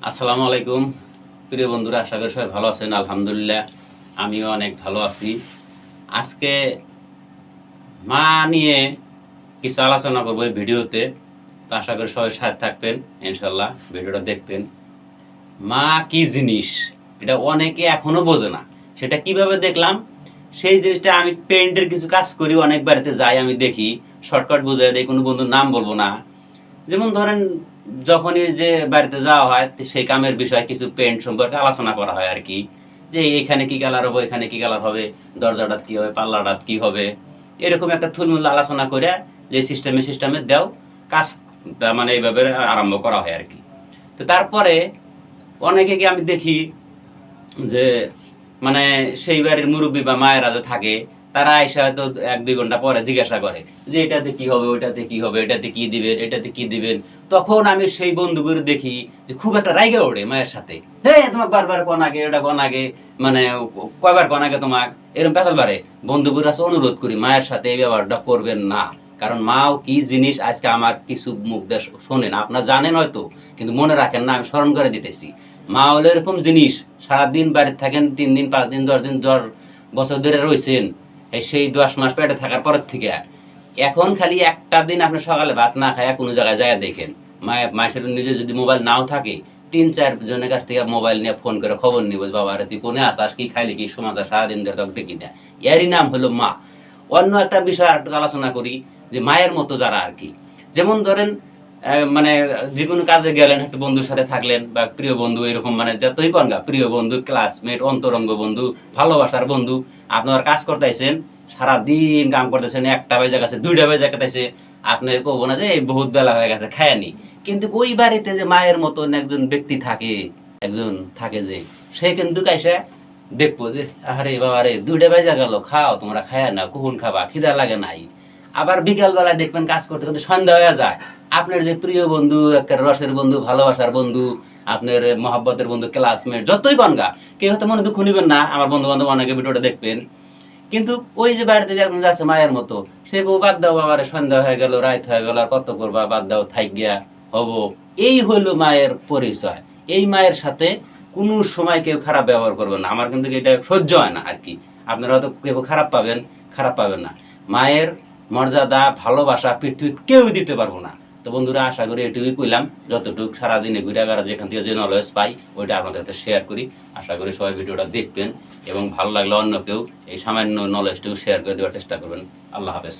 আসসালামু আলাইকুম প্রিয় বন্ধুরা, আশা করি সবাই ভালো আছেন। আলহামদুলিল্লাহ আমিও অনেক ভালো আছি। আজকে মা নিয়ে কিছু আলোচনা করবো এই ভিডিওতে। তো আশা করি সবাই সাথে থাকবেন, ইনশাল্লাহ ভিডিওটা দেখবেন। মা কি জিনিস এটা অনেকে এখনো বোঝে না। সেটা কিভাবে দেখলাম, সেই জিনিসটা আমি পেইন্টের কিছু কাজ করি, অনেক বাড়িতে যাই, আমি দেখি, শর্টকাট বোঝাই দেয়, কোনো বন্ধুর নাম বলবো না। যেমন ধরেন, যখনই যে বাড়িতে যাওয়া হয় সেই কামের বিষয়ে কিছু পেন্ট সম্পর্কে আলোচনা করা হয় আর কি, যে এখানে কি কালার হবে, এখানে কি কালার হবে, দরজাটা কি হবে, পাল্লাটা কি হবে, এরকম একটা থুলমূল আলোচনা করে যে সিস্টেমে দেও কাজটা, মানে এইভাবে আরম্ভ করা হয় আর কি। তো তারপরে অনেকে কি আমি দেখি যে মানে সেই বাড়ির মুরব্বী বা মায়েরা যে থাকে, তারা এসে হয়তো 1-2 ঘন্টা পরে জিজ্ঞাসা করে যে এটাতে কি হবে, ওইটাতে কি হবে, এটাতে কি দিবেন, এটাতে কি দিবেন। তখন আমি সেই বন্ধুগুলো দেখি যে খুব একটা রাইগে ওঠে মায়ের সাথে, হ্যাঁ তোমাকে বারবার কোন আগে, এটা কোন আগে, মানে কয়বার কোন আগে তোমাক, এরকম পেছাল বারে। বন্ধুগুলো আছে অনুরোধ করি মায়ের সাথে এই ব্যবহারটা করবেন না, কারণ মাও কি জিনিস আজকে আমার কিছু মুখ দিয়ে শোনেন, আপনারা জানেন হয়তো, কিন্তু মনে রাখেন না, আমি স্মরণ করে দিতেছি। মা হলো এরকম জিনিস, সারাদিন বাড়িতে থাকেন, 3 দিন 5 দিন 10 দিন 10 বছর ধরে রয়েছেন, সেই 10 মাস পেটে থাকার পরের থেকে এখন খালি একটা দিন আপনি সকালে ভাত না খায় কোনো জায়গায় যায় দেখেন, মায়ের নিজে যদি মোবাইল নাও থাকে, 3-4 জনের কাছ থেকে মোবাইল নিয়ে ফোন করে খবর নিব, বাবা রে তুই কোনে আসাস, কি খাইলি, কি সমাচার, সারাদিন ধরে তক দেখি না। এরই নাম হলো মা। অন্য একটা বিষয় একটু আলোচনা করি, যে মায়ের মতো যারা আর কি, যেমন ধরেন মানে যে কোনো কাজে গেলেন, হয়তো বন্ধুর সাথে থাকলেন বা প্রিয় বন্ধু, এরকম মানে যতই কনগা প্রিয় বন্ধু, ক্লাসমেট, অন্তরঙ্গ বন্ধু, ভালোবাসার বন্ধু, আপনার কাজ করতেছেন, সারাদিন কাম করতেছেন, 1টা বেজে গেছে, 2টা বেজে গেছে, আপনি কব না যে এই বহুত বেলা হয়ে গেছে খায়নি। কিন্তু ওই বাড়িতে যে মায়ের মতন একজন ব্যক্তি থাকে, একজন থাকে যে, সে কিন্তু কাইসে দেখবো যে আরে বাবা রে 2টা বেজে গেল, খাও, তোমরা খায় না, কখন খাবা, খিদা লাগে নাই। আবার বিকাল বেলায় দেখবেন কাজ করতে করতে সন্ধ্যা হয়ে যায়, আপনার যে প্রিয় বন্ধু, একটা রসের বন্ধু, ভালোবাসার বন্ধু, আপনার মহাব্বতের বন্ধু, ক্লাসমেট, যতই কনগা, কেউ হয়তো মনে দুঃখ নিবেন না, আমার বন্ধু বান্ধব অনেকে ভিডিওটা দেখবেন, কিন্তু ওই যে বাড়িতে যে একজন যাচ্ছে মায়ের মতো, সে বউ বাদ দাও বাবারে, সন্ধ্যা হয়ে গেল, রাত হয়ে গেল, আর কত করবা, বাদ দাও, থাক গিয়া হবো। এই হইল মায়ের পরিচয়। এই মায়ের সাথে কোনো সময় কেউ খারাপ ব্যবহার করবে না, আমার কিন্তু এটা সহ্য হয় না আর কি। আপনারা হয়তো কেউ খারাপ পাবেন, খারাপ পাবেন না। মায়ের মর্যাদা, ভালোবাসা পৃথিবীর কেউ দিতে পারবো না। তো বন্ধুরা, আশা করি এটুকুই কইলাম, যতটুকু সারাদিনে ঘুরে বেড়া যেখান থেকে যে নলেজ পাই ওইটা আপনাদের সাথে শেয়ার করি। আশা করি সবাই ভিডিওটা দেখবেন এবং ভালো লাগলে অন্য কেউ এই সামান্য নলেজটুকু শেয়ার করে দেওয়ার চেষ্টা করবেন। আল্লাহ হাফেজ।